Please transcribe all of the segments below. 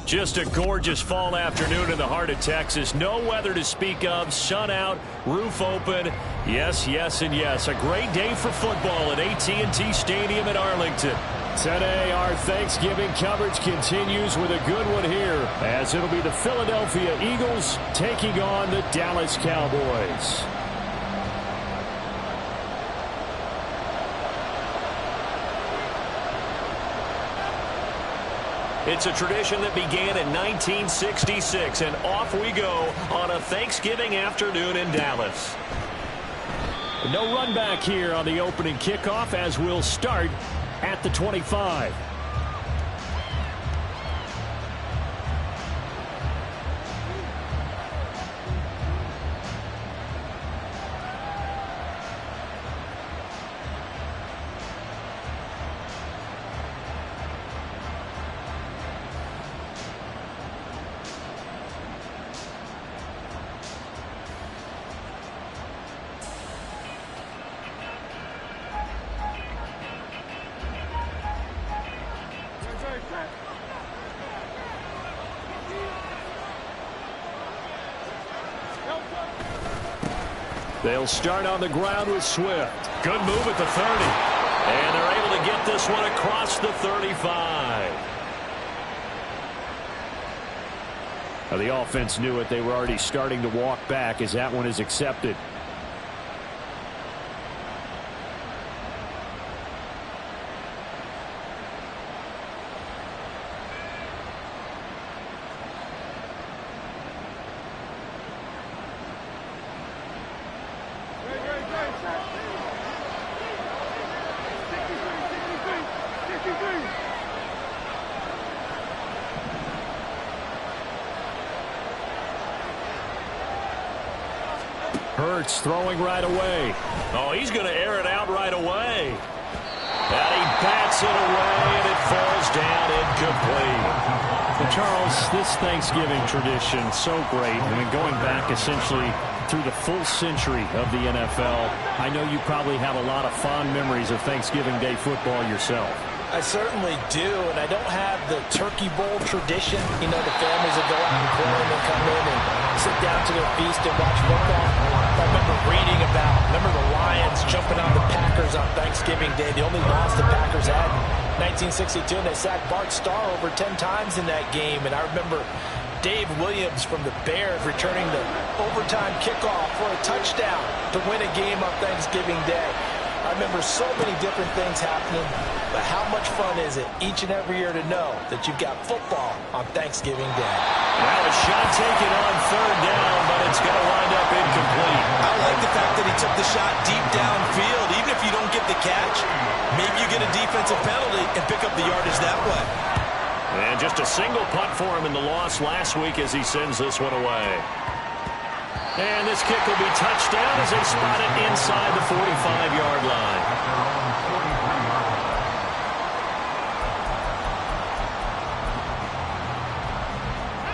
Just a gorgeous fall afternoon in the heart of Texas. No weather to speak of. Sun out, roof open. Yes, yes, and yes. A great day for football at AT&T Stadium in Arlington. Today, our Thanksgiving coverage continues with a good one here, as it'll be the Philadelphia Eagles taking on the Dallas Cowboys. It's a tradition that began in 1966, and off we go on a Thanksgiving afternoon in Dallas. No run back here on the opening kickoff, as we'll start at the 25. They'll start on the ground with Swift. Good move at the 30. And they're able to get this one across the 35. Now, the offense knew it. They were already starting to walk back as that one is accepted. Hurts throwing right away. Oh, he's going to air it out right away. And he bats it away, and it falls down incomplete. And Charles, this Thanksgiving tradition, so great. I mean, going back essentially through the full century of the NFL, I know you probably have a lot of fond memories of Thanksgiving Day football yourself. I certainly do, and I don't have the Turkey Bowl tradition. You know, the families that go out and play and then come in and sit down to their feast and watch football. I remember reading remember the Lions jumping on the Packers on Thanksgiving Day. The only loss the Packers had in 1962, and they sacked Bart Starr over 10 times in that game. And I remember Dave Williams from the Bears returning the overtime kickoff for a touchdown to win a game on Thanksgiving Day. I remember so many different things happening, but how much fun is it each and every year to know that you've got football on Thanksgiving Day? Well, a shot taken on third down, but it's going to wind up incomplete. I like the fact that he took the shot deep downfield. Even if you don't get the catch, maybe you get a defensive penalty and pick up the yardage that way. And just a single punt for him in the loss last week as he sends this one away. And this kick will be touchdown as they spot it inside the 45-yard line.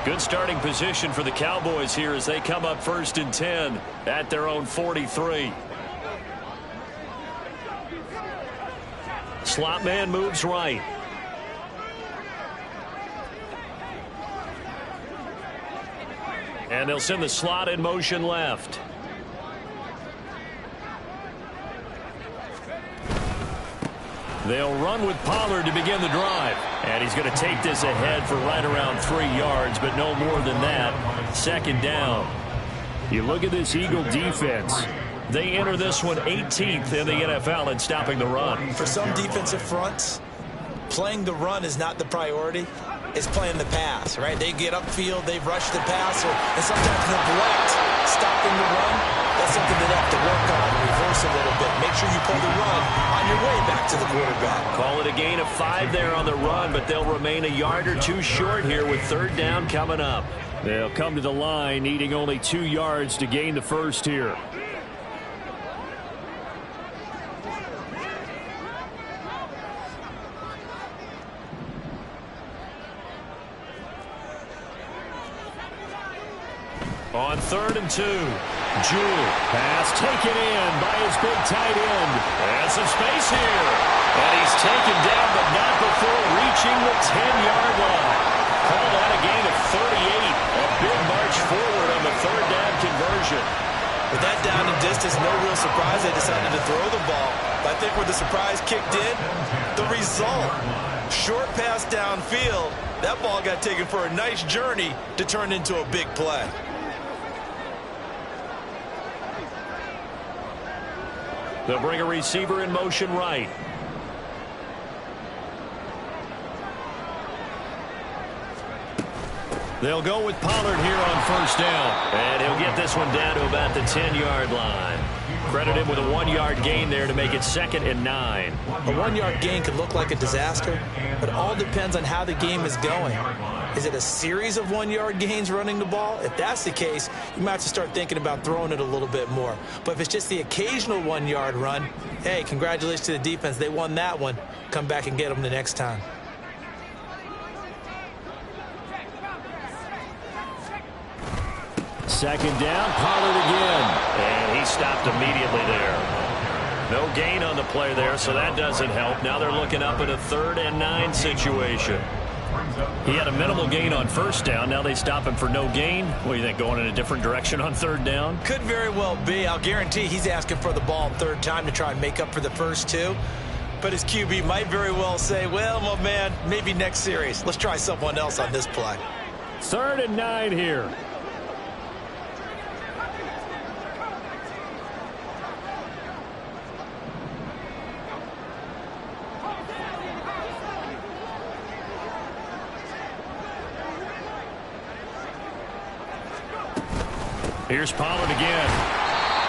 Good starting position for the Cowboys here as they come up 1st and 10 at their own 43. Slot man moves right. And they'll send the slot in motion left. They'll run with Pollard to begin the drive. And he's going to take this ahead for right around 3 yards, but no more than that. 2nd down. You look at this Eagle defense. They enter this one 18th in the NFL in stopping the run. For some defensive fronts, playing the run is not the priority. It's playing the pass, right? They get upfield, they rush the passer, and sometimes neglect stopping the run. That's something they have to work on, reverse a little bit. Make sure you pull the run on your way back to the quarterback. Call it a gain of 5 there on the run, but they'll remain a yard or 2 short here with 3rd down coming up. They'll come to the line needing only 2 yards to gain the first here. On 3rd and 2, Jewell, pass taken in by his big tight end. And some space here. And he's taken down, but not before reaching the 10-yard line. think where the surprise kicked in? The result. Short pass downfield. That ball got taken for a nice journey to turn into a big play. They'll bring a receiver in motion right. They'll go with Pollard here on first down. And he'll get this one down to about the 10-yard line. Credit him with a 1-yard gain there to make it 2nd and 9. A 1-yard gain could look like a disaster, but it all depends on how the game is going. Is it a series of 1-yard gains running the ball? If that's the case, you might have to start thinking about throwing it a little bit more. But if it's just the occasional 1-yard run, hey, congratulations to the defense. They won that one. Come back and get them the next time. Second down, Pollard again. And he stopped immediately there. No gain on the play there, so that doesn't help. Now they're looking up at a 3rd and 9 situation. He had a minimal gain on first down. Now they stop him for no gain. What do you think, going in a different direction on 3rd down? Could very well be. I'll guarantee he's asking for the ball 3rd time to try and make up for the first 2. But his QB might very well say, well, my man, maybe next series. Let's try someone else on this play. 3rd and 9 here. Here's Pollard again.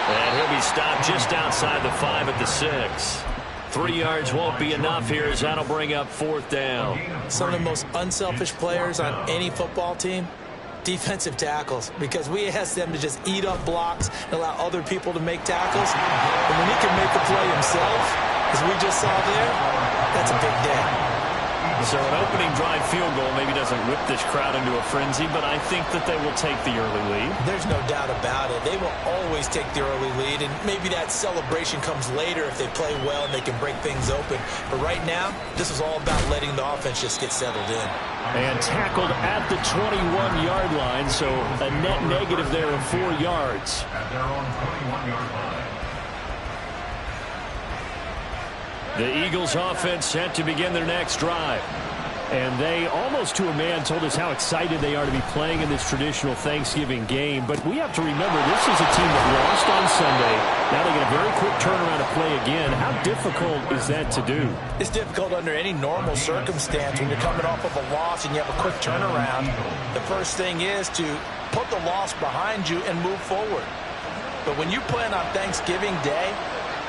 And he'll be stopped just outside the 5 at the 6. 3 yards won't be enough here as that'll bring up 4th down. Some of the most unselfish players on any football team, defensive tackles, because we ask them to just eat up blocks and allow other people to make tackles. And when he can make the play himself, as we just saw there, that's a big day. So an opening drive field goal maybe doesn't whip this crowd into a frenzy, but I think that they will take the early lead. There's no doubt about it. They will always take the early lead, and maybe that celebration comes later if they play well and they can break things open. But right now, this is all about letting the offense just get settled in. And tackled at the 21-yard line, so a net negative there of 4 yards. At their own 21-yard line. The Eagles offense set to begin their next drive. And they, almost to a man, told us how excited they are to be playing in this traditional Thanksgiving game. But we have to remember, this is a team that lost on Sunday. Now they get a very quick turnaround to play again. How difficult is that to do? It's difficult under any normal circumstance when you're coming off of a loss and you have a quick turnaround. The first thing is to put the loss behind you and move forward. But when you play on Thanksgiving Day,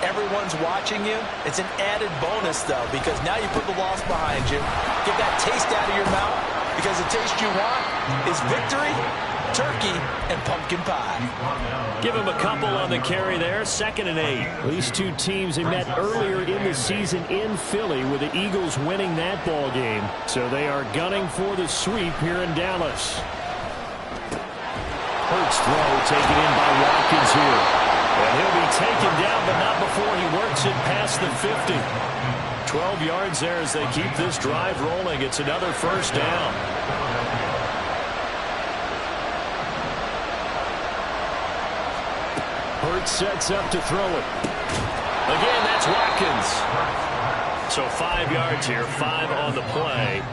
everyone's watching you. It's an added bonus, though, because now you put the loss behind you. Get that taste out of your mouth, because the taste you want is victory, turkey, and pumpkin pie. Give him a couple on the carry there. 2nd and 8. These two teams, they met earlier in the season in Philly with the Eagles winning that ball game. So they are gunning for the sweep here in Dallas. Hurts throw taken in by Watkins here. And he'll be taken down, but not before he works it past the 50. 12 yards there as they keep this drive rolling. It's another first down. Hurts sets up to throw it. Again, that's Watkins. So 5 yards here, 5 on the play.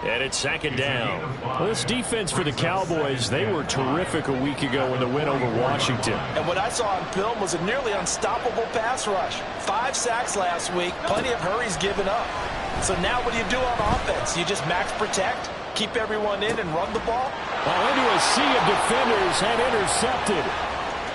And it's 2nd down. Well, this defense for the Cowboys, they were terrific a week ago in the win over Washington. And what I saw on film was a nearly unstoppable pass rush. 5 sacks last week, plenty of hurries given up. So now what do you do on offense? You just max protect, keep everyone in, and run the ball? Well, into a sea of defenders and intercepted.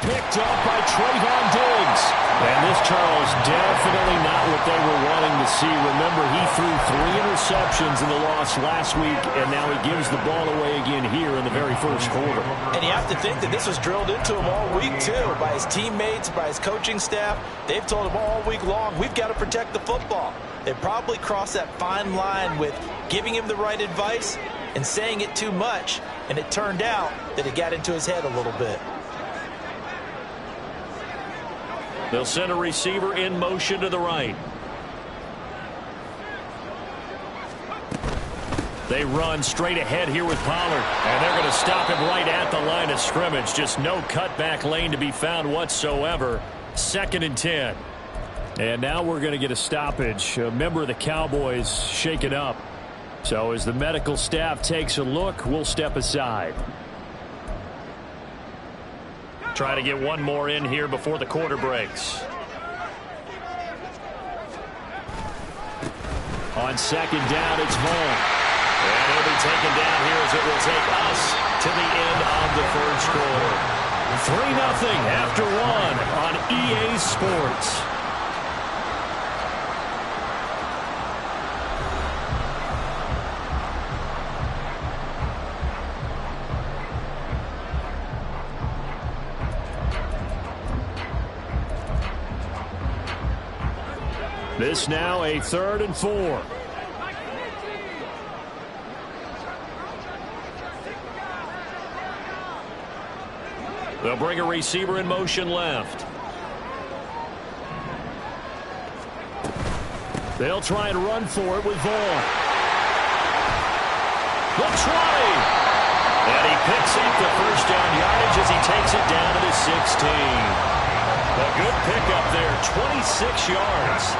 Picked up by Trayvon Diggs. And this, Charles, definitely not what they were wanting to see. Remember, he threw 3 interceptions in the loss last week, and now he gives the ball away again here in the very first quarter. And you have to think that this was drilled into him all week, too, by his teammates, by his coaching staff. They've told him all week long, we've got to protect the football. They probably crossed that fine line with giving him the right advice and saying it too much, and it turned out that it got into his head a little bit. They'll send a receiver in motion to the right. They run straight ahead here with Pollard. And they're going to stop him right at the line of scrimmage. Just no cutback lane to be found whatsoever. 2nd and 10. And now we're going to get a stoppage. A member of the Cowboys shaken up. So as the medical staff takes a look, we'll step aside. Try to get one more in here before the quarter breaks. On second down, it's Vaughn. And he'll be taken down here as it will take us to the end of the first quarter. 3-0 after one on EA Sports. This now a 3rd and 4. They'll bring a receiver in motion left. They'll try and run for it with Vaughn. The try. And he picks up the first down yardage as he takes it down to the 16. A good pickup there, 26 yards.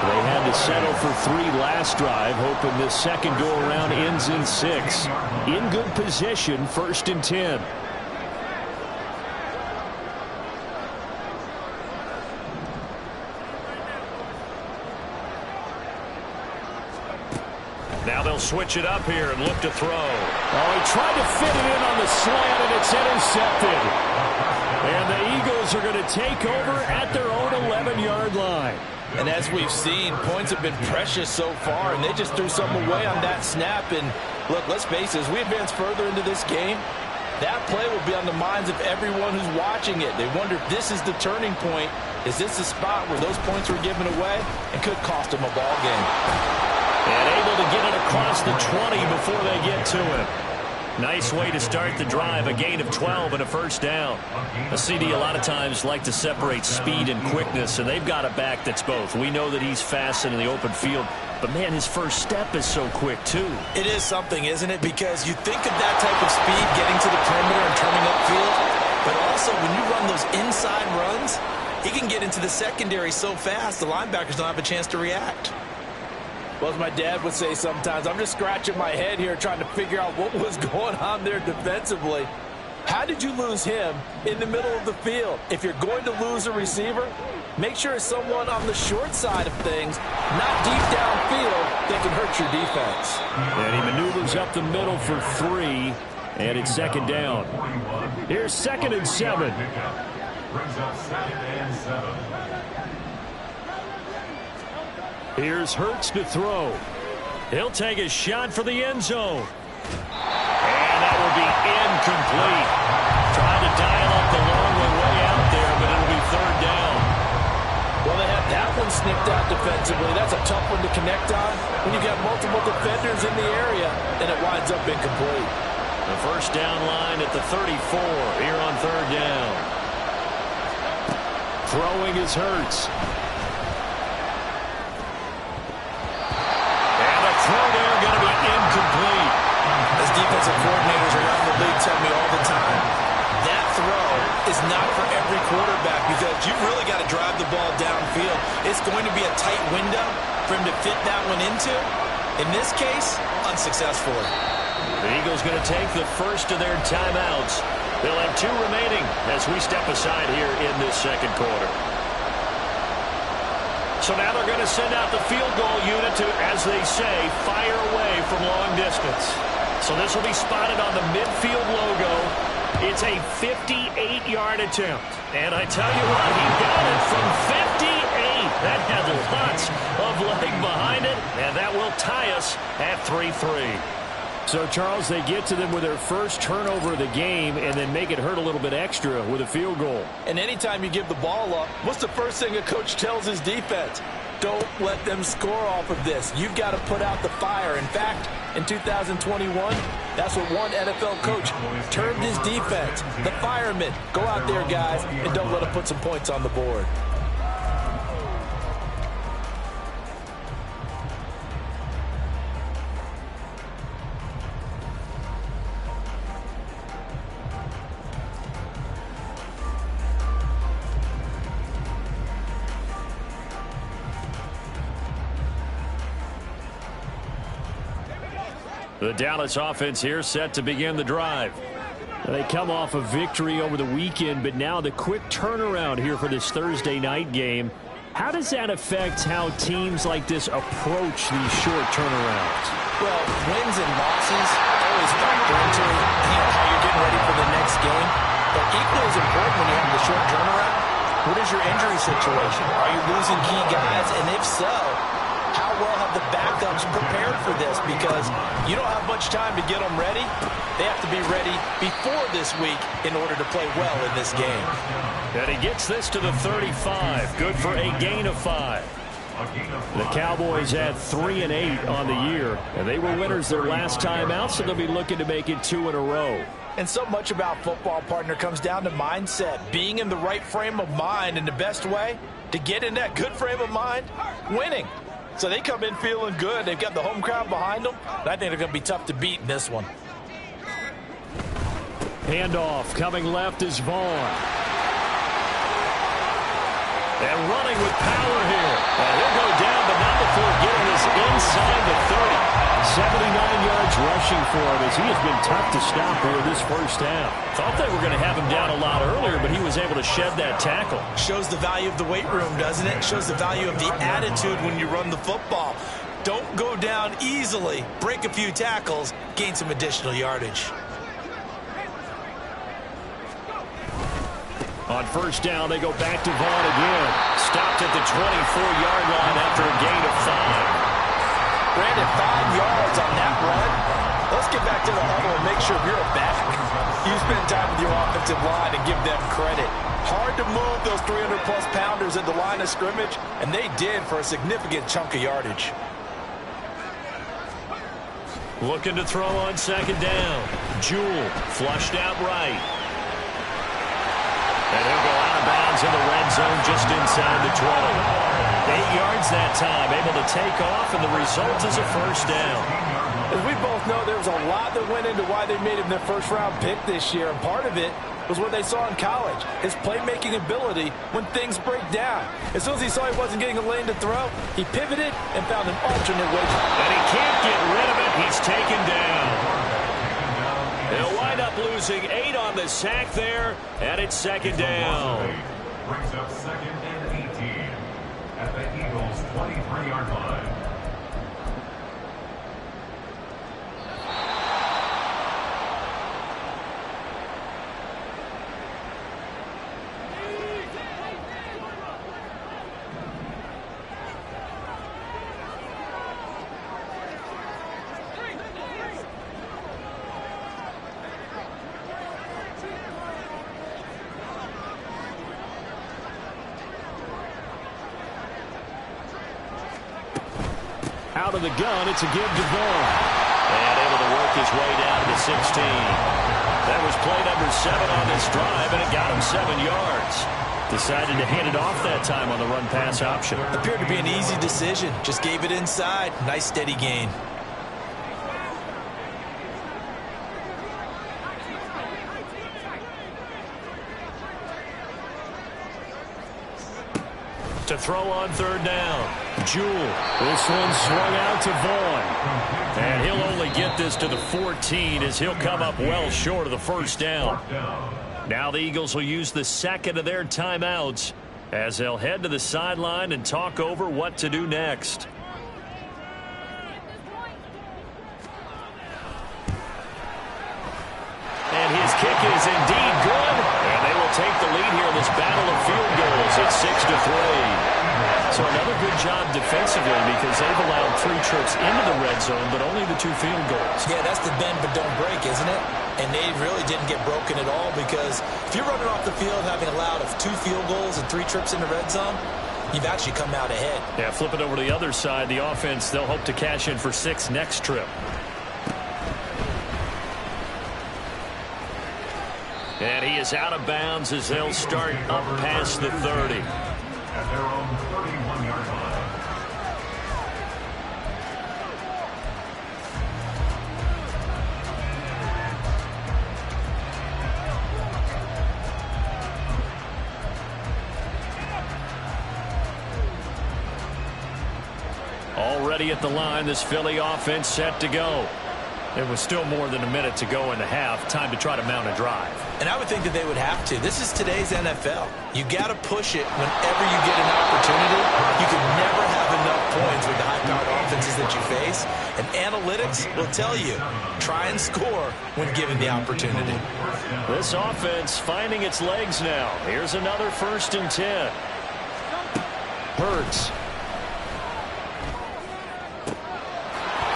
They had to settle for 3 last drive, hoping this second go-around ends in 6. In good position, 1st and 10. Now they'll switch it up here and look to throw. Oh, he tried to fit it in on the slant, and it's intercepted. And the Eagles are going to take over at their own 11-yard line. And as we've seen, points have been precious so far, and they just threw something away on that snap. And look, let's face it, as we advance further into this game, that play will be on the minds of everyone who's watching it. They wonder if this is the turning point. Is this the spot where those points were given away and could cost them a ball game? And able to get it across the 20 before they get to him. Nice way to start the drive, a gain of 12 and a first down. A CD a lot of times like to separate speed and quickness, and they've got a back that's both. We know that he's fast in the open field, but man, his first step is so quick too. It is something, isn't it? Because you think of that type of speed getting to the perimeter and turning upfield, but also when you run those inside runs, he can get into the secondary so fast the linebackers don't have a chance to react. Well, as my dad would say sometimes, I'm just scratching my head here trying to figure out what was going on there defensively. How did you lose him in the middle of the field? If you're going to lose a receiver, make sure it's someone on the short side of things, not deep downfield, that can hurt your defense. And he maneuvers up the middle for 3, and it's second down. Here's 2nd and 7. Brings up 2nd and 7. Here's Hurts to throw. He'll take a shot for the end zone. And that will be incomplete. Trying to dial up the long way out there, but it'll be 3rd down. Well, they had that one snipped out defensively. That's a tough one to connect on when you've got multiple defenders in the area, and it winds up incomplete. The first down line at the 34 here on 3rd down. Throwing is Hurts. Throw there going to be incomplete. As defensive coordinators around the league tell me all the time, that throw is not for every quarterback because you've really got to drive the ball downfield. It's going to be a tight window for him to fit that one into. In this case, unsuccessfully. The Eagles going to take the first of their timeouts. They'll have 2 remaining as we step aside here in this second quarter. So now they're going to send out the field goal unit to, as they say, fire away from long distance. So this will be spotted on the midfield logo. It's a 58-yard attempt. And I tell you what, he got it from 58. That had lots of leg behind it, and that will tie us at 3-3. So, Charles, they get to them with their first turnover of the game and then make it hurt a little bit extra with a field goal. And anytime you give the ball up, what's the first thing a coach tells his defense? Don't let them score off of this. You've got to put out the fire. In fact, in 2021, that's what one NFL coach termed his defense. The firemen. Go out there, guys, and don't let them put some points on the board. The Dallas offense here set to begin the drive. They come off a victory over the weekend, but now the quick turnaround here for this Thursday night game. How does that affect how teams like this approach these short turnarounds? Well, wins and losses always factor into how you're getting ready for the next game. But equally as important when you have the short turnaround, what is your injury situation? Are you losing key guys? And if so, how well have the backups prepared for this? Because you don't have much time to get them ready. They have to be ready before this week in order to play well in this game. And he gets this to the 35. Good for a gain of 5. The Cowboys had 3 and 8 on the year, and they were winners their last time out, so they'll be looking to make it 2 in a row. And so much about football, partner, comes down to mindset. Being in the right frame of mind, and the best way to get in that good frame of mind, winning. So they come in feeling good. They've got the home crowd behind them. And I think they're going to be tough to beat in this one. Handoff coming left is Vaughn. And running with power here. And he'll go down, but not before getting this inside the 30. 79 yards rushing for him as he has been tough to stop here this first half. Thought they were going to have him down a lot earlier, but he was able to shed that tackle. Shows the value of the weight room, doesn't it? Shows the value of the attitude when you run the football. Don't go down easily. Break a few tackles. Gain some additional yardage. On first down, they go back to Vaughn again. Stopped at the 24-yard line after a gain of 5. Brandon, 5 yards on that run. Let's get back to the huddle and make sure you're back. You spend time with your offensive line and give them credit. Hard to move those 300-plus pounders at the line of scrimmage, and they did for a significant chunk of yardage. Looking to throw on second down. Jewell flushed out right. And he'll go out of bounds in the red zone just inside the 20. 8 yards that time, able to take off, and the result is a first down. As we both know, there was a lot that went into why they made him their first-round pick this year, and part of it was what they saw in college, his playmaking ability when things break down. As soon as he saw he wasn't getting a lane to throw, he pivoted and found an alternate way. And he can't get rid of it. He's taken down. They'll wind up losing 8 on the sack there, and it's second down. Brings up second and 18 at the Eagles' 23-yard line. Out of the gun, it's a give to Vaughn. And able to work his way down to the 16. That was play number 7 on this drive, and it got him 7 yards. Decided to hand it off that time on the run-pass option. Appeared to be an easy decision. Just gave it inside. Nice steady gain. To throw on third down. Jewell. This one swung out to Vaughn. And he'll only get this to the 14 as he'll come up well short of the first down. Now the Eagles will use the second of their timeouts as they'll head to the sideline and talk over what to do next. And his kick is indeed good. And they will take the lead here in this battle of field goals. It's 6-3. So another good job defensively because they've allowed 3 trips into the red zone, but only the 2 field goals. Yeah, that's the bend but don't break, isn't it? And they really didn't get broken at all because if you're running off the field having allowed 2 field goals and 3 trips in the red zone, you've actually come out ahead. Yeah, flip it over to the other side. The offense, they'll hope to cash in for 6 next trip. And he is out of bounds as they'll start up past the 30. At their own 31-yard line. Already at the line, this Philly offense set to go. It was still more than a minute to go in the half. Time to try to mount a drive. And I would think that they would have to. This is today's NFL. You got to push it whenever you get an opportunity. You can never have enough points with the high-powered offenses that you face. And analytics will tell you, try and score when given the opportunity. This offense finding its legs now. Here's another 1st and 10. Hurts.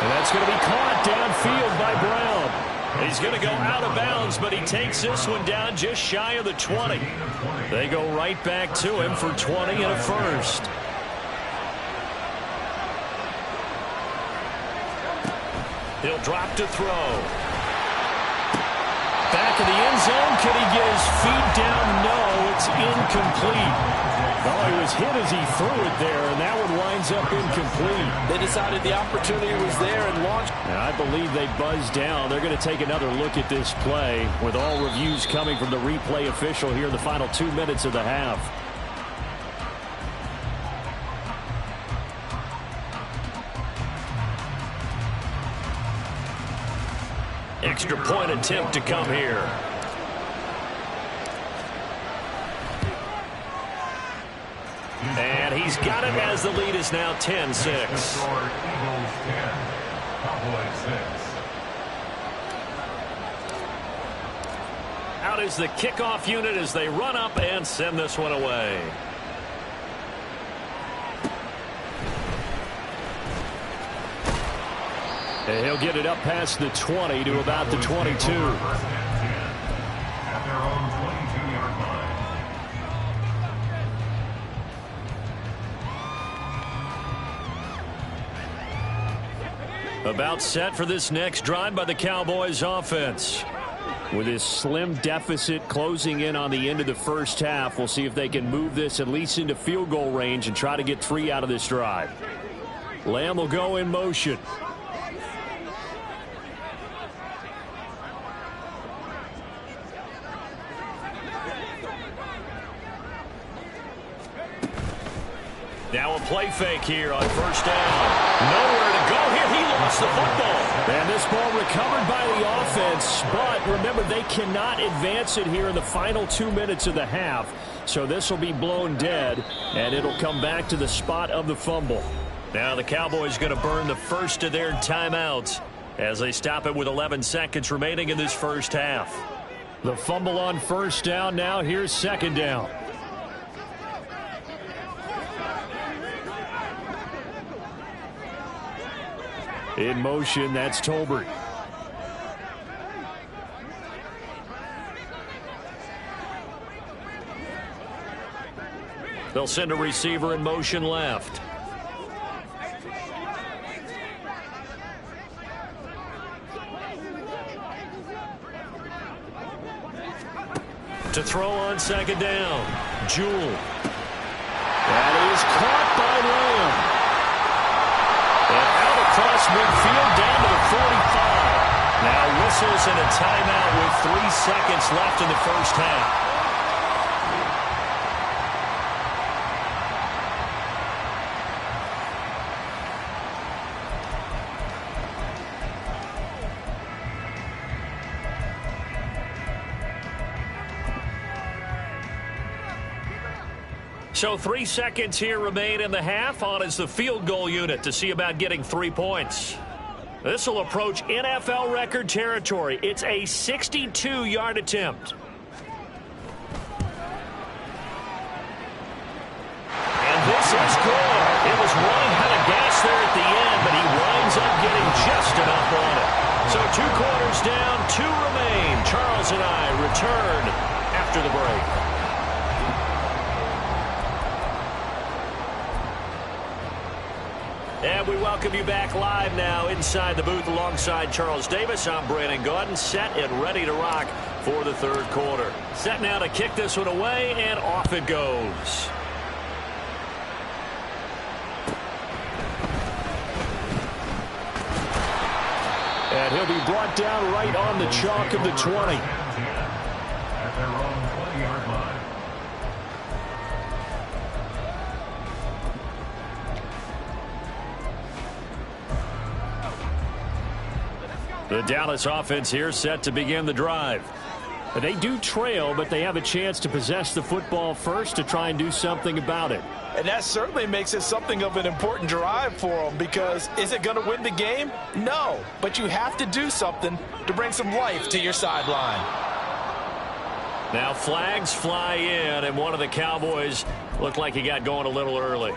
And that's going to be caught downfield by Brown. He's going to go out of bounds, but he takes this one down just shy of the 20. They go right back to him for 20 and a first. He'll drop to throw. Back in the end zone. Could he get his feet down? No, it's incomplete. Oh, he was hit as he threw it there, and that one winds up incomplete. They decided the opportunity was there and launched. And I believe they buzzed down. They're going to take another look at this play with all reviews coming from the replay official here in the final 2 minutes of the half. Extra point attempt to come here. And he's got it as the lead is now 10-6. Eagles 10, Cowboys 6. Out is the kickoff unit as they run up and send this one away. And he'll get it up past the 20 to about the 22. At their own 22-yard line. About set for this next drive by the Cowboys offense. With his slim deficit closing in on the end of the first half, we'll see if they can move this at least into field goal range and try to get 3 out of this drive. Lamb will go in motion. Now a play fake here on first down. Nowhere to go here. He lost the football. And this ball recovered by the offense, but remember, they cannot advance it here in the final 2 minutes of the half. So this will be blown dead, and it'll come back to the spot of the fumble. Now the Cowboys going to burn the first of their timeouts as they stop it with 11 seconds remaining in this first half. The fumble on first down. Now here's second down. In motion, that's Tolbert. They'll send a receiver in motion left. To throw on second down, Jewell. That is caught by Lamb. And out across midfield down to the 45. Now whistles and a timeout with 3 seconds left in the first half. So 3 seconds here remain in the half. On is the field goal unit to see about getting 3 points. This will approach NFL record territory. It's a 62-yard attempt. And this is good. It was running out of gas there at the end, but he winds up getting just enough on it. So 2 quarters down, 2 remain. Charles and I return after the break. And we welcome you back live now inside the booth alongside Charles Davis. I'm Brandon Gaudin, set and ready to rock for the third quarter. Set now to kick this one away, and off it goes. And he'll be brought down right on the chalk of the 20. At their own 20-yard line. The Dallas offense here set to begin the drive. They do trail, but they have a chance to possess the football first to try and do something about it. And that certainly makes it something of an important drive for them, because is it going to win the game? No, but you have to do something to bring some life to your sideline. Now flags fly in, and one of the Cowboys looked like he got going a little early.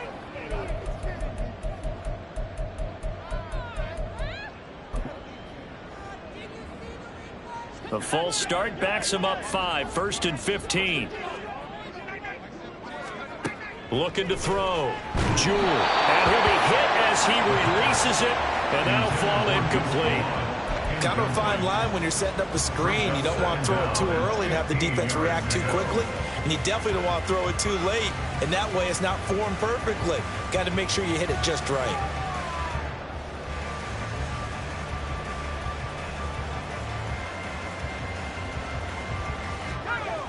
A false start backs him up 5, 1st and 15. Looking to throw. Jewell. And he'll be hit as he releases it, and that'll fall incomplete. Kind of a fine line when you're setting up a screen. You don't want to throw it too early and have the defense react too quickly. And you definitely don't want to throw it too late. And that way it's not formed perfectly. Got to make sure you hit it just right.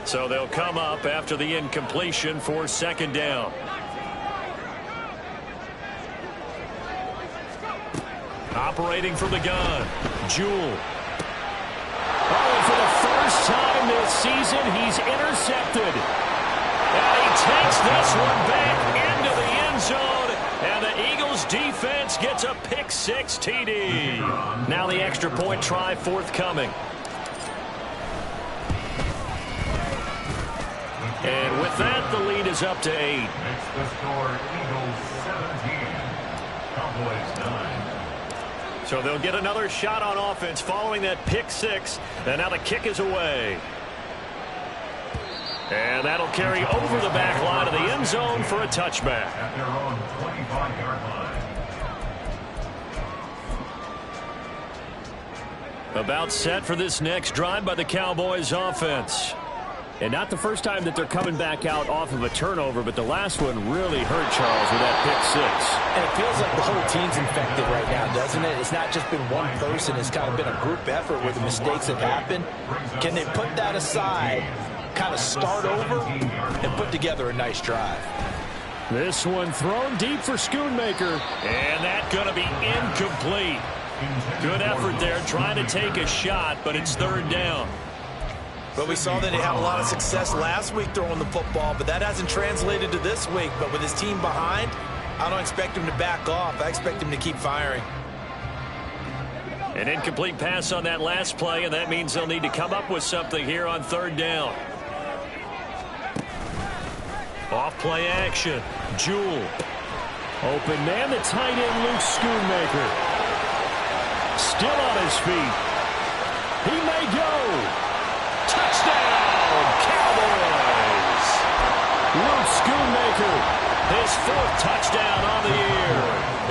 So they'll come up after the incompletion for 2nd down. Operating from the gun, Jewell. Oh, for the first time this season, he's intercepted. And he takes this one back into the end zone. And the Eagles defense gets a pick-6 TD. Now the extra point try forthcoming. And with that, the lead is up to 8. Makes the score Eagles 17, Cowboys 9. So they'll get another shot on offense following that pick-6. And now the kick is away. And that'll carry over the back line of the end zone for a touchback. At their own 25-yard line. About set for this next drive by the Cowboys offense. And not the first time that they're coming back out off of a turnover, but the last one really hurt Charles with that pick-6. And it feels like the whole team's infected right now, doesn't it? It's not just been one person. It's kind of been a group effort where the mistakes have happened. Can they put that aside, kind of start over, and put together a nice drive? This one thrown deep for Schoonmaker. And that's going to be incomplete. Good effort there trying to take a shot, but it's 3rd down. But we saw that he had a lot of success last week throwing the football, but that hasn't translated to this week. But with his team behind, I don't expect him to back off. I expect him to keep firing. An incomplete pass on that last play, and that means they'll need to come up with something here on 3rd down. Off play action. Jewell. Open man, the tight end, Luke Schoonmaker. Still on his feet. He may go. Touchdown, Cowboys! Luke Schoonmaker, his 4th touchdown on the year.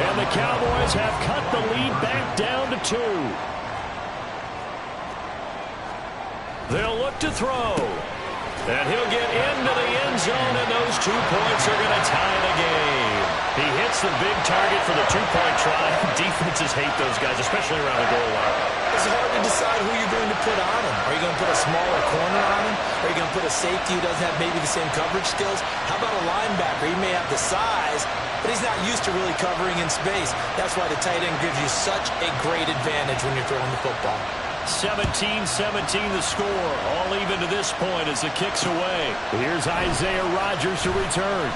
And the Cowboys have cut the lead back down to 2. They'll look to throw. And he'll get into the end zone, and those 2 points are going to tie the game. He hits the big target for the 2-point try. Defenses hate those guys, especially around the goal line. It's hard to decide who you're going to put on him. Are you going to put a smaller corner on him? Are you going to put a safety who doesn't have maybe the same coverage skills? How about a linebacker? He may have the size, but he's not used to really covering in space. That's why the tight end gives you such a great advantage when you're throwing the football. 17-17 the score. All even to this point as the kick's away. Here's Isaiah Rodgers to return.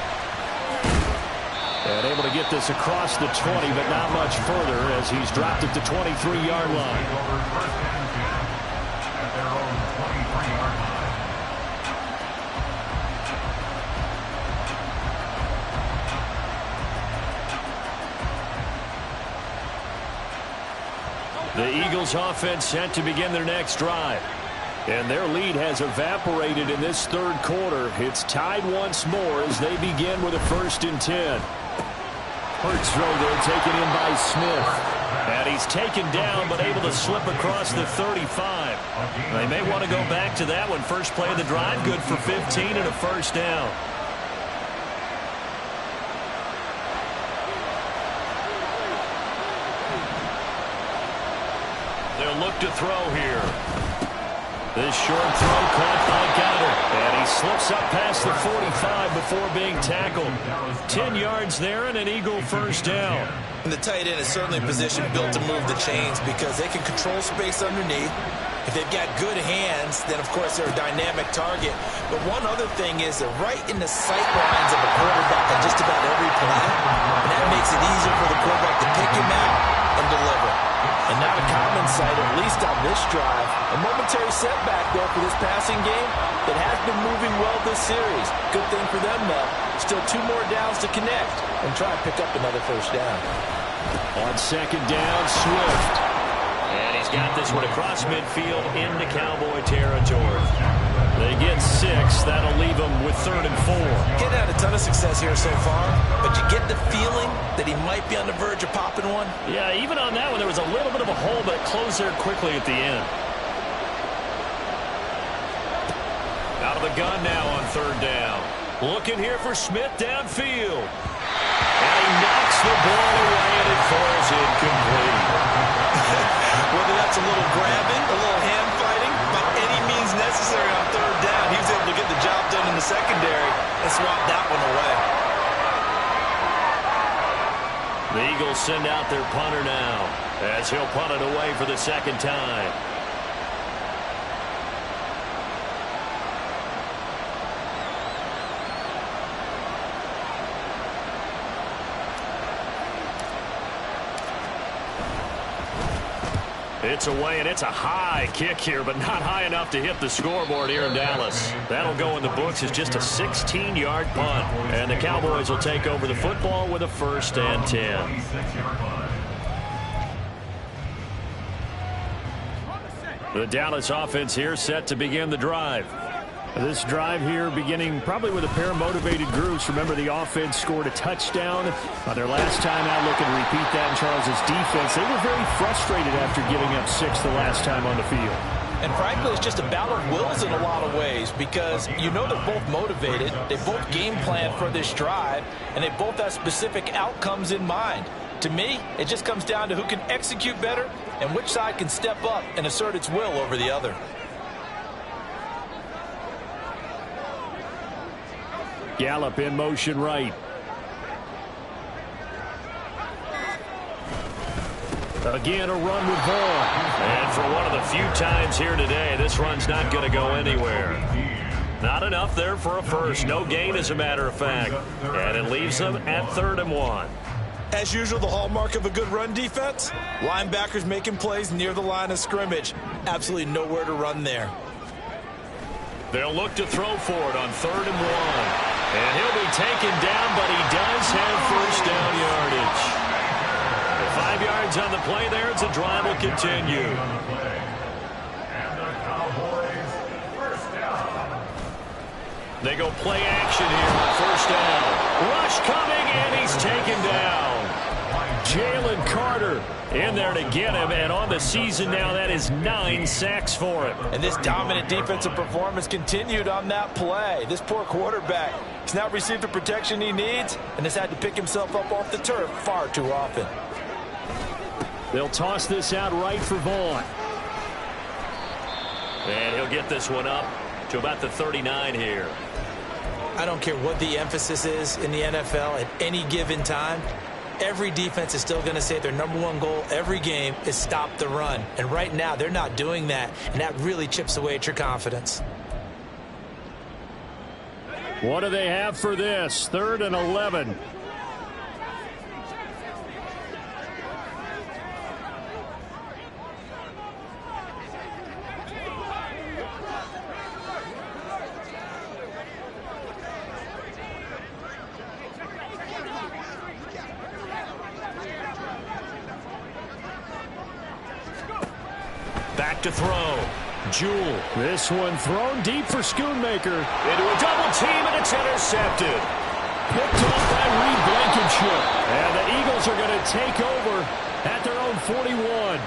And able to get this across the 20, but not much further as he's dropped at the 23-yard line. At their own 23-yard line. The Eagles offense set to begin their next drive. And their lead has evaporated in this 3rd quarter. It's tied once more as they begin with a 1st and 10. Hurts throw there, taken in by Smith. And he's taken down, but able to slip across the 35. They may want to go back to that one. First play of the drive, good for 15 and a 1st down. They'll look to throw here. This short throw caught by Goddard. And he slips up past the 45 before being tackled. 10 yards there and an Eagle first down. And the tight end is certainly positioned built to move the chains because they can control space underneath. If they've got good hands, then, of course, they're a dynamic target. But one other thing is they're right in the sight lines of a quarterback on just about every play. And that makes it easier for the quarterback to pick him out and deliver. And not a common sight, at least on this drive. A momentary setback, though, for this passing game that has been moving well this series. Good thing for them, though. Still 2 more downs to connect and try and pick up another first down. On second down, Swift. And he's got this one across midfield into Cowboy territory. They get 6. That'll leave them with 3rd and 4. Getting had a ton of success here so far, but you get the feeling that he might be on the verge of popping one. Yeah, even on that one, there was a little bit of a hole, but it closed there quickly at the end. Out of the gun now on 3rd down. Looking here for Smith downfield. And he knocks the ball away, and it falls incomplete. Whether that's a little grabbing, a little hand fighting, by any means necessary on 3rd down, he was able to get the job done in the secondary and swap that one away. The Eagles send out their punter now as he'll punt it away for the 2nd time. It's away, and it's a high kick here, but not high enough to hit the scoreboard here in Dallas. That'll go in the books as just a 16-yard punt. And the Cowboys will take over the football with a 1st and 10. The Dallas offense here set to begin the drive. This drive here beginning probably with a pair of motivated groups. Remember, the offense scored a touchdown on their last time out. Looking to repeat that in Charles' defense. They were very frustrated after giving up 6 the last time on the field. And frankly, it's just a battle of wills in a lot of ways because you know they're both motivated. They both game plan for this drive, and they both have specific outcomes in mind. To me, it just comes down to who can execute better and which side can step up and assert its will over the other. Gallup in motion right. Again, a run with Vaughn. And for one of the few times here today, this run's not going to go anywhere. Not enough there for a first. No gain, as a matter of fact. And it leaves them at 3rd and 1. As usual, the hallmark of a good run defense, linebackers making plays near the line of scrimmage. Absolutely nowhere to run there. They'll look to throw for it on 3rd and 1. And he'll be taken down, but he does have first down yardage. 5 yards on the play there as the drive will continue. They go play action here on 1st down. Rush coming, and he's taken down. Jalen Carter in there to get him, and on the season now, that is 9 sacks for him. And this dominant defensive performance continued on that play. This poor quarterback has not received the protection he needs and has had to pick himself up off the turf far too often. They'll toss this out right for Vaughn. And he'll get this one up to about the 39 here. I don't care what the emphasis is in the NFL at any given time. Every defense is still going to say their #1 goal every game is stop the run. And right now, they're not doing that, and that really chips away at your confidence. What do they have for this? 3rd and 11. Back to throw. Jewell. This one thrown deep for Schoonmaker. Into a double team, and it's intercepted. Picked off by Reed Blankenship. And the Eagles are going to take over at their own 41.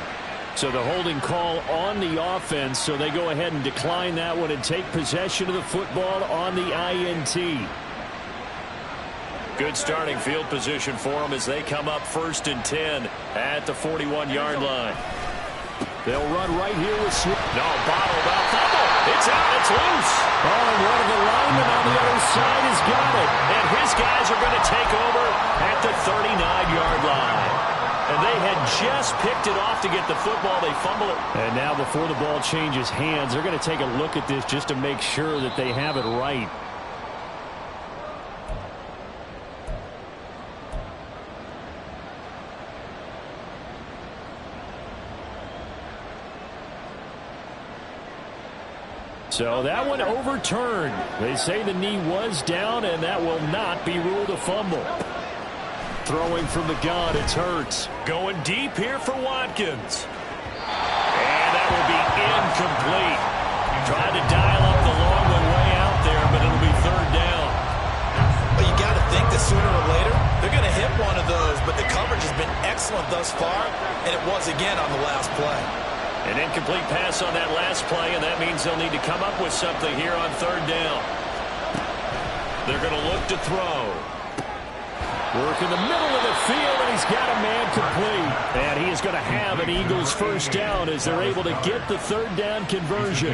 So the holding call on the offense, so they go ahead and decline that one and take possession of the football on the INT. Good starting field position for them as they come up 1st and 10 at the 41-yard line. They'll run right here with Smith. No, bottled up. Fumble. It's out. It's loose. Oh, and one of the linemen on the other side has got it. And his guys are going to take over at the 39-yard line. And they had just picked it off to get the football. They fumble it. And now before the ball changes hands, they're going to take a look at this just to make sure that they have it right. So that one overturned. They say the knee was down, and that will not be ruled a fumble. Throwing from the gun, it's Hurts. Going deep here for Watkins. And that will be incomplete. Tried to dial up the long one way out there, but it'll be third down. Well, you got to think that sooner or later, they're going to hit one of those, but the coverage has been excellent thus far, and it was again on the last play. An incomplete pass on that last play, and that means they'll need to come up with something here on third down. They're going to look to throw. Work in the middle of the field, and he's got a man complete. And he is going to have an Eagles first down as they're able to get the third down conversion.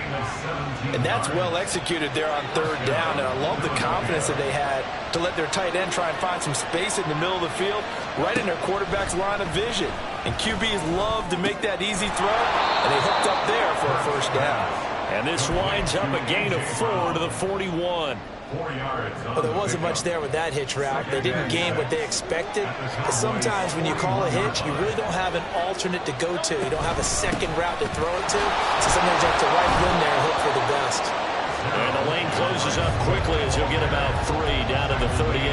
And that's well executed there on third down. And I love the confidence that they had to let their tight end try and find some space in the middle of the field, right in their quarterback's line of vision. And QBs love to make that easy throw, and they hooked up there for a first down. And this winds up a gain of 4 to the 41. Well, there wasn't much there with that hitch route. They didn't gain what they expected. But sometimes when you call a hitch, you really don't have an alternate to go to. You don't have a second route to throw it to. So sometimes you have to rifle in there and hope for the best. And the lane closes up quickly as he'll get about 3 down to the 38.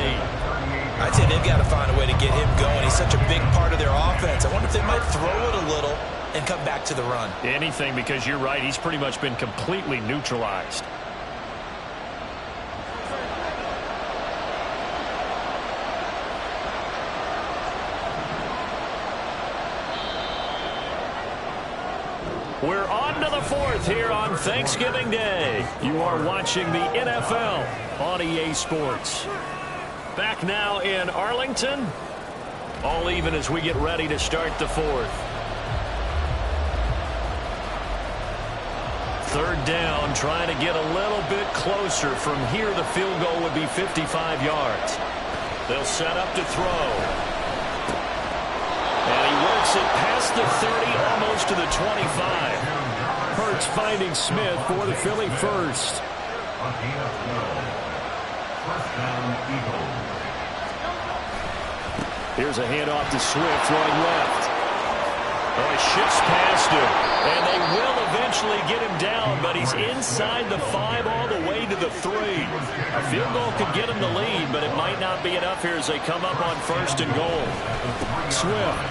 I'd say they've got to find a way to get him going. He's such a big part of their offense. I wonder if they might throw it a little and come back to the run. Anything, because you're right. He's pretty much been completely neutralized. We're on to the fourth here on Thanksgiving Day. You are watching the NFL on EA Sports. Back now in Arlington. All even as we get ready to start the fourth. Third down, trying to get a little bit closer. From here, the field goal would be 55 yards. They'll set up to throw. And he works it past the 30, almost to the 25. Hurts finding Smith for the Philly first. Here's a handoff to Swift, throwing left. Oh, he shifts past him. And they will eventually get him down, but he's inside the 5 all the way to the 3. A field goal could get him the lead, but it might not be enough here as they come up on first and goal. Swift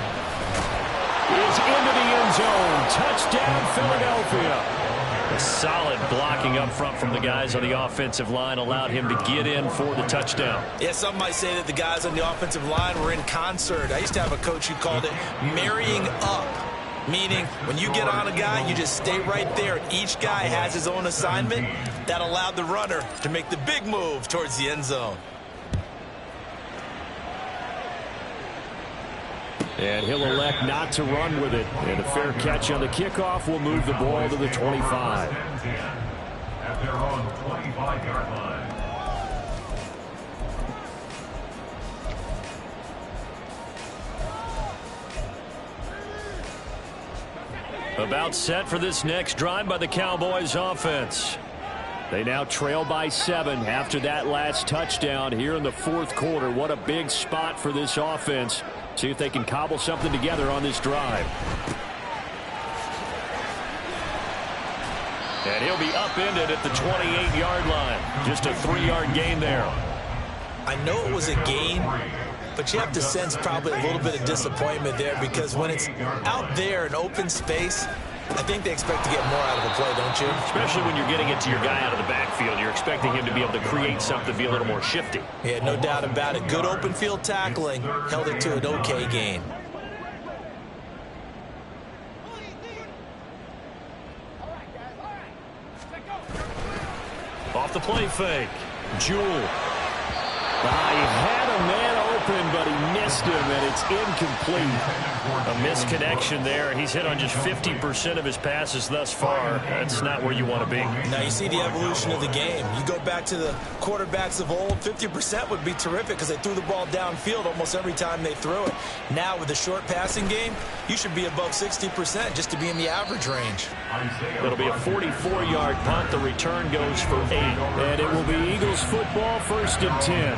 is into the end zone. Touchdown, Philadelphia. A solid blocking up front from the guys on the offensive line allowed him to get in for the touchdown. Yeah, some might say that the guys on the offensive line were in concert. I used to have a coach who called it marrying up, meaning when you get on a guy, you just stay right there, and each guy has his own assignment. That allowed the runner to make the big move towards the end zone. And he'll elect not to run with it. And a fair catch on the kickoff will move the ball to the 25. At their own 25-yard line. About set for this next drive by the Cowboys offense. They now trail by 7 after that last touchdown here in the fourth quarter. What a big spot for this offense. See if they can cobble something together on this drive. And he'll be upended at the 28-yard line. Just a 3-yard gain there. I know it was a gain, but you have to sense probably a little bit of disappointment there, because when it's out there in open space, I think they expect to get more out of a play, don't you? Especially when you're getting it to your guy out of the backfield. You're expecting him to be able to create something, be a little more shifty. Yeah, no doubt about it. Good open field tackling. Held it to an okay gain. Off the play fake. Jewell. He had a man open, but he missed him, and it's incomplete. A misconnection there. He's hit on just 50% of his passes thus far. That's not where you want to be. Now you see the evolution of the game. You go back to the quarterbacks of old, 50% would be terrific because they threw the ball downfield almost every time they threw it. Now with the short passing game, you should be above 60% just to be in the average range. It'll be a 44-yard punt. The return goes for 8. And it will be Eagles football, 1st and 10.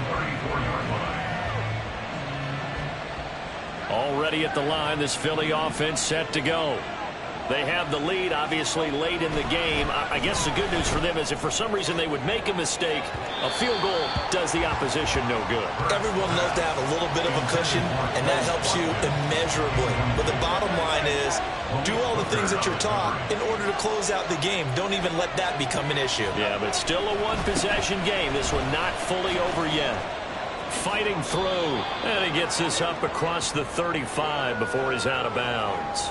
Already at the line, this Philly offense set to go. They have the lead, obviously, late in the game. I guess the good news for them is if for some reason they would make a mistake, a field goal does the opposition no good. Everyone loves to have a little bit of a cushion, and that helps you immeasurably. But the bottom line is, do all the things that you're taught in order to close out the game. Don't even let that become an issue. Yeah, but still a one-possession game. This one not fully over yet. Fighting through, and he gets this up across the 35 before he's out of bounds.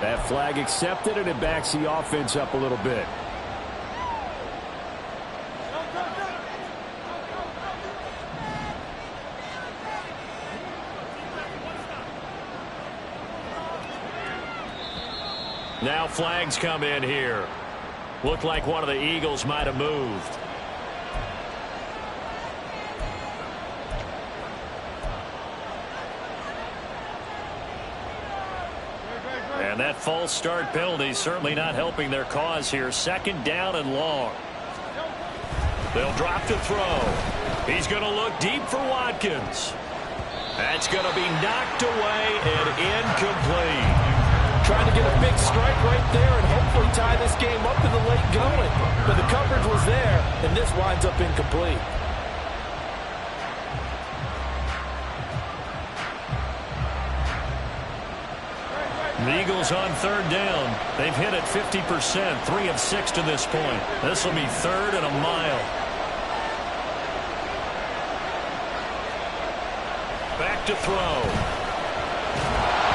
That flag accepted, and it backs the offense up a little bit. Now flags come in here. Looked like one of the Eagles might have moved. And that false start penalty certainly not helping their cause here. 2nd down and long. They'll drop the throw. He's going to look deep for Watkins. That's going to be knocked away and incomplete. Trying to get a big strike right there and hopefully tie this game up in the late going. But the coverage was there, and this winds up incomplete. The Eagles on 3rd down. They've hit it 50%, 3 of 6 to this point. This will be 3rd and a mile. Back to throw.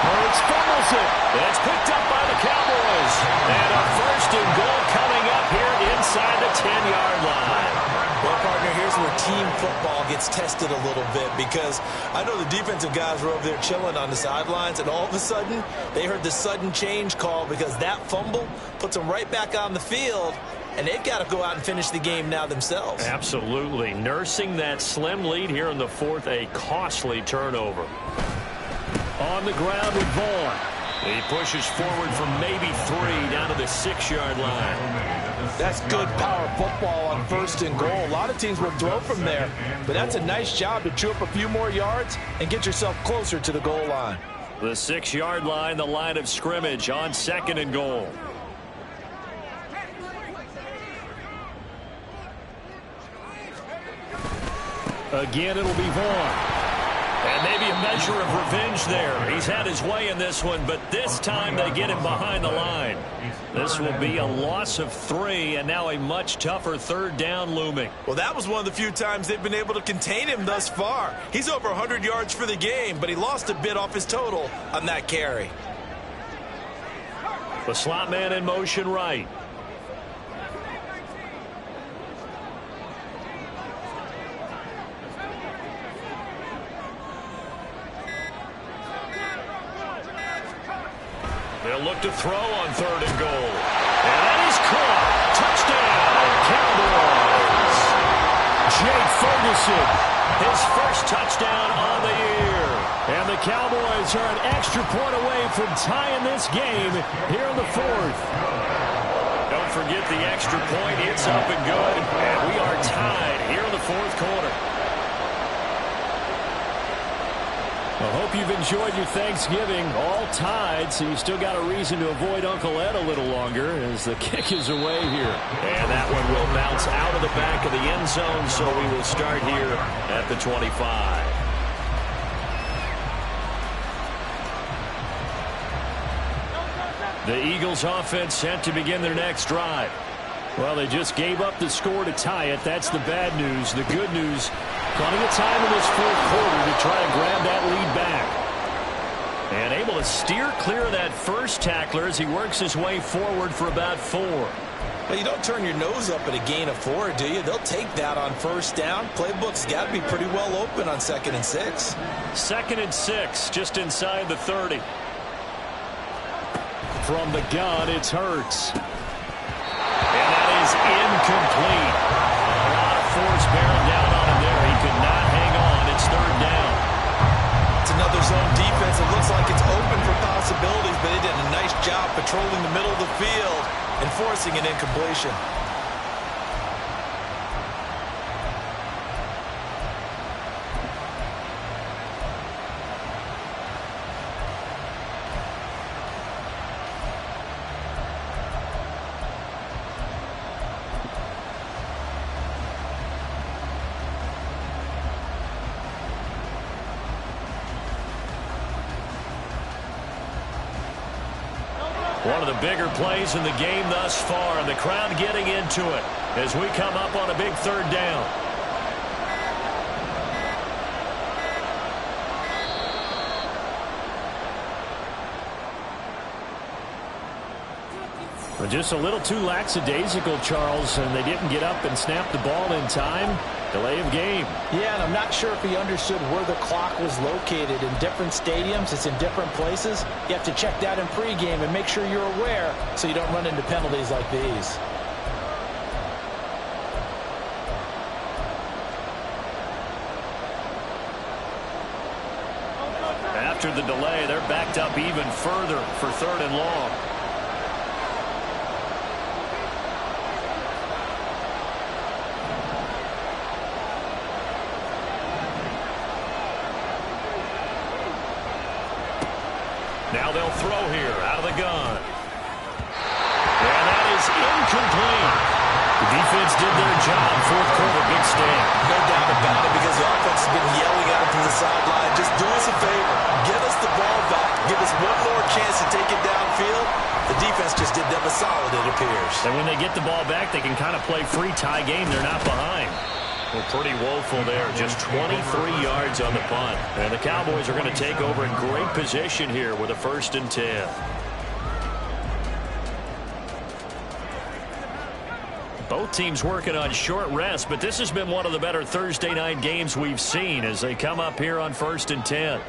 Hurts fumbles it. It's picked up by the Cowboys. And a 1st and goal coming up here inside the 10-yard line. Well, partner, here's where team football gets tested a little bit because I know the defensive guys were over there chilling on the sidelines, and all of a sudden they heard the sudden change call because that fumble puts them right back on the field, and they've got to go out and finish the game now themselves. Absolutely. Nursing that slim lead here in the 4th, a costly turnover. On the ground with Vaughn. He pushes forward for maybe 3 down to the 6-yard line. That's good power football on 1st and goal. A lot of teams will throw from there, but that's a nice job to chew up a few more yards and get yourself closer to the goal line. The 6-yard line, the line of scrimmage on 2nd and goal. Again, it'll be Vaughn. And maybe a measure of revenge there. He's had his way in this one, but this time they get him behind the line. This will be a loss of 3, and now a much tougher 3rd down looming. Well, that was one of the few times they've been able to contain him thus far. He's over 100 yards for the game, but he lost a bit off his total on that carry. The slot man in motion right. They'll look to throw on 3rd and goal. And that is caught. Touchdown, Cowboys. Jake Ferguson. His first touchdown on the year. And the Cowboys are an extra point away from tying this game here in the 4th. Don't forget the extra point. It's up and good. And we are tied here in the 4th quarter. I hope you've enjoyed your Thanksgiving. All tied, so you still got a reason to avoid Uncle Ed a little longer as the kick is away here. And that one will bounce out of the back of the end zone, so we will start here at the 25. The Eagles offense set to begin their next drive. Well, they just gave up the score to tie it. That's the bad news. The good news, plenty of time in this 4th quarter to try and grab that lead back. And able to steer clear of that first tackler as he works his way forward for about 4. Well, you don't turn your nose up at a gain of 4, do you? They'll take that on first down. Playbook's got to be pretty well open on 2nd and 6. 2nd and 6, just inside the 30. From the gun, it's Hurts. And that is incomplete. A lot of force bearing down on him there. He could not hang on. It's 3rd down. It's another zone defense. It looks like it's open for possibilities, but they did a nice job patrolling the middle of the field and forcing an incompletion. One of the bigger plays in the game thus far, and the crowd getting into it as we come up on a big 3rd down. Just a little too lackadaisical, Charles, and they didn't get up and snap the ball in time. Delay of game. Yeah, and I'm not sure if he understood where the clock was located. In different stadiums, it's in different places. You have to check that in pregame and make sure you're aware so you don't run into penalties like these. After the delay, they're backed up even further for 3rd and long. Now they'll throw here out of the gun. And that is incomplete. The defense did their job. 4th quarter, big stand. No doubt about it, because the offense has been yelling at him from the sideline. Just do us a favor. Get us the ball back. Give us one more chance to take it downfield. The defense just did them a solid, it appears. And when they get the ball back, they can kind of play free tie game. They're not behind. Well, pretty woeful there. Just 23 yards on the punt. And the Cowboys are going to take over in great position here with a 1st and 10. Both teams working on short rest, but this has been one of the better Thursday night games we've seen as they come up here on 1st and 10.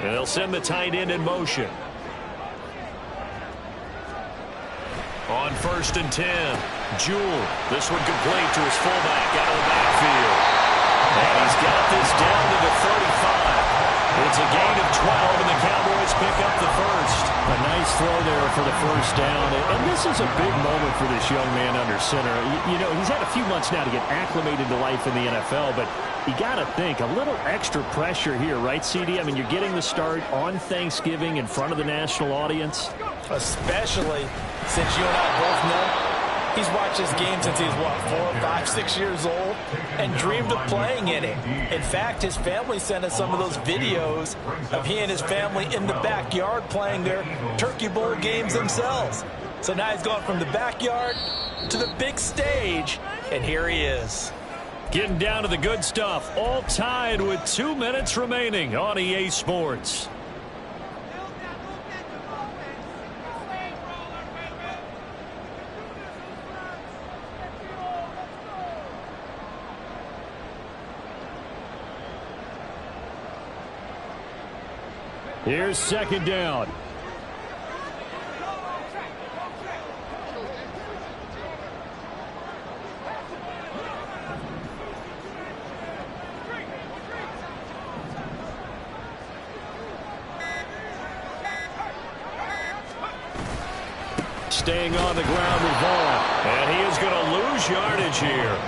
And they'll send the tight end in motion. On 1st and 10, Jewell. This one complete to his fullback out of the backfield. And he's got this down to the 35. It's a gain of 12, and the Cowboys pick up the 1st. A nice throw there for the 1st down. And this is a big moment for this young man under center. You know, he's had a few months now to get acclimated to life in the NFL, but you got to think, a little extra pressure here, right, CD? I mean, you're getting the start on Thanksgiving in front of the national audience. Especially since you and I both know he's watched this game since he's, what, 4, 5, 6 years old and dreamed of playing in it. In fact, his family sent us some of those videos of he and his family in the backyard playing their Turkey Bowl games themselves. So now he's gone from the backyard to the big stage, and here he is. Getting down to the good stuff, all tied with 2 minutes remaining on EA Sports. Here's 2nd down. Staying on the ground with Vaughn. And he is going to lose yardage here.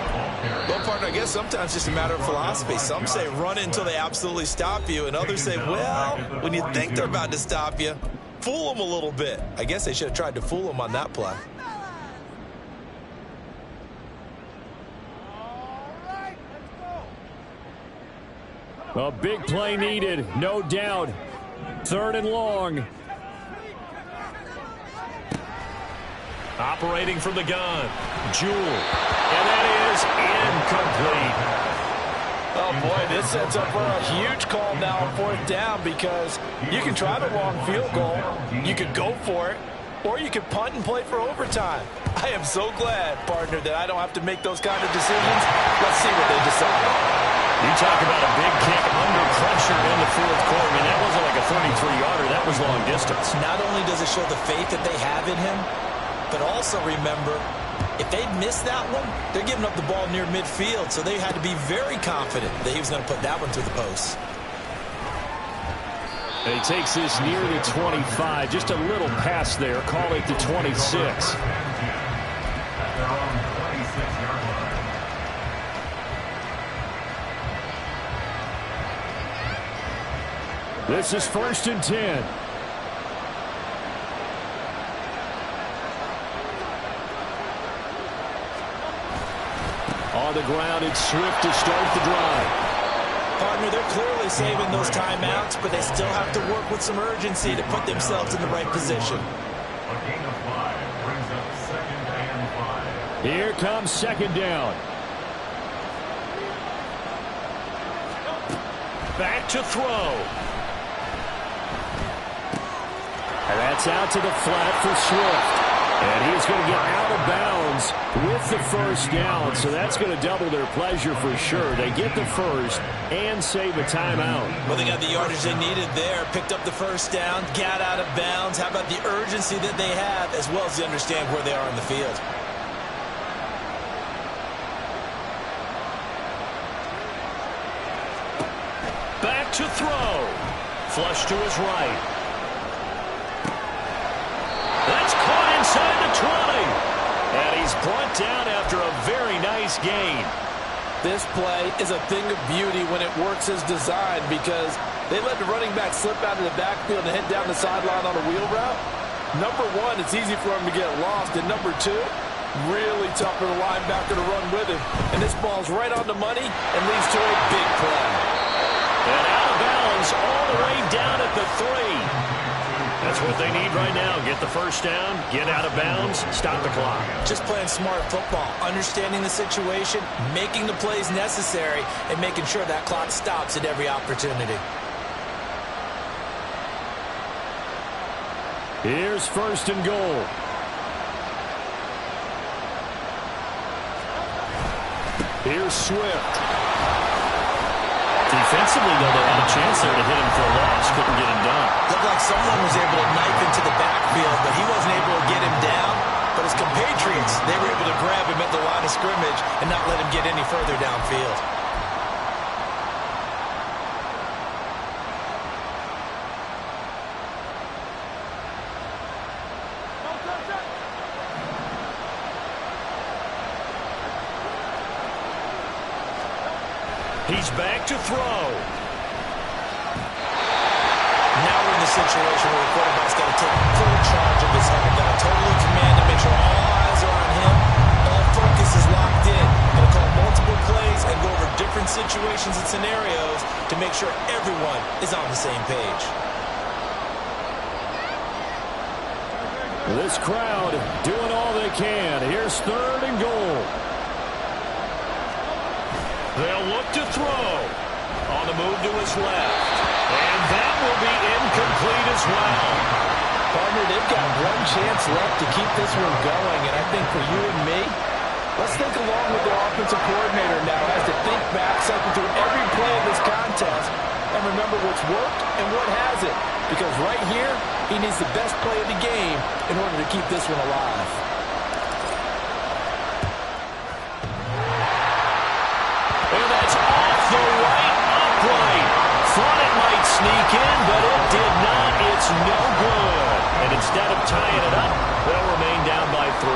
Well, partner, I guess sometimes it's just a matter of philosophy. Some say run until they absolutely stop you, and others say, well, when you think they're about to stop you, fool them a little bit. I guess they should have tried to fool them on that play. A big play needed, no doubt. 3rd and long. Operating from the gun, Jewell. And that is incomplete. Oh, boy, this sets up for a huge call now on 4th down because you can try the long field goal. You could go for it. or you can punt and play for overtime. I am so glad, partner, that I don't have to make those kind of decisions. Let's see what they decide. You talk about a big kick under pressure in the fourth quarter. I mean, that wasn't like a 33-yarder. That was long distance. Not only does it show the faith that they have in him, but also remember, if they miss that one, they're giving up the ball near midfield, so they had to be very confident that he was going to put that one through the post. And he takes this near the 25. Just a little pass there. Call it the 26. This is 1st and 10. On the ground, it's Swift to start the drive. Partner, they're clearly saving those timeouts, but they still have to work with some urgency to put themselves in the right position. A gain of 5 brings up 2nd and 5. Here comes 2nd down. Back to throw. And that's out to the flat for Swift. And he's going to get out of bounds with the 1st down, so that's going to double their pleasure for sure. They get the 1st and save a timeout. Well, they got the yardage they needed there, picked up the 1st down, got out of bounds. How about the urgency that they have, as well as they understand where they are in the field? Back to throw. Flush to his right. That's caught inside the 20. And he's brought down after a very nice gain. This play is a thing of beauty when it works as designed, because they let the running back slip out of the backfield and head down the sideline on a wheel route. Number one, it's easy for him to get lost. And number two, really tough for the linebacker to run with him. And this ball's right on the money and leads to a big play. And out of bounds all the way down at the 3. That's what they need right now. Get the 1st down, get out of bounds, stop the clock. Just playing smart football, understanding the situation, making the plays necessary, and making sure that clock stops at every opportunity. Here's 1st and goal. Here's Swift. Defensively, though, they had a chance there to hit him for a loss. Couldn't get him done. Looked like someone was able to knife into the backfield, but he wasn't able to get him down. But his compatriots, they were able to grab him at the line of scrimmage and not let him get any further downfield. He's back to throw. Now we're in the situation where the quarterback's got to take full charge of his head. Got to totally command him, make sure all eyes are on him. All focus is locked in. Going to call multiple plays and go over different situations and scenarios to make sure everyone is on the same page. This crowd doing all they can. Here's 3rd and goal. They'll look to throw. On the move to his left. And that will be incomplete as well. Partner, they've got one chance left to keep this one going, and I think for you and me, let's think along with the offensive coordinator now as to think back, cycle through every play of this contest, and remember what's worked and what hasn't. Because right here, he needs the best play of the game in order to keep this one alive. And that's off the right upright. Thought it might sneak in, but it did not. It's no good. And instead of tying it up, they'll remain down by 3.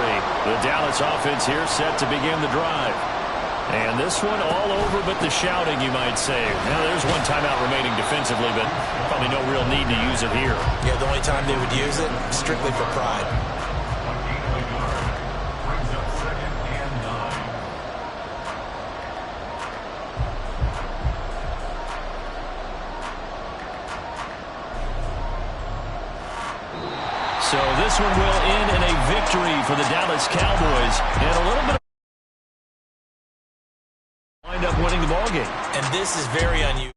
The Dallas offense here set to begin the drive. And this one all over but the shouting, you might say. Now, there's one timeout remaining defensively, but probably no real need to use it here. Yeah, the only time they would use it, strictly for pride. A gain of a yard brings up 2nd and 9. So this one will end in a victory for the Dallas Cowboys. And a little bit of wind up winning the ballgame. And this is very unusual.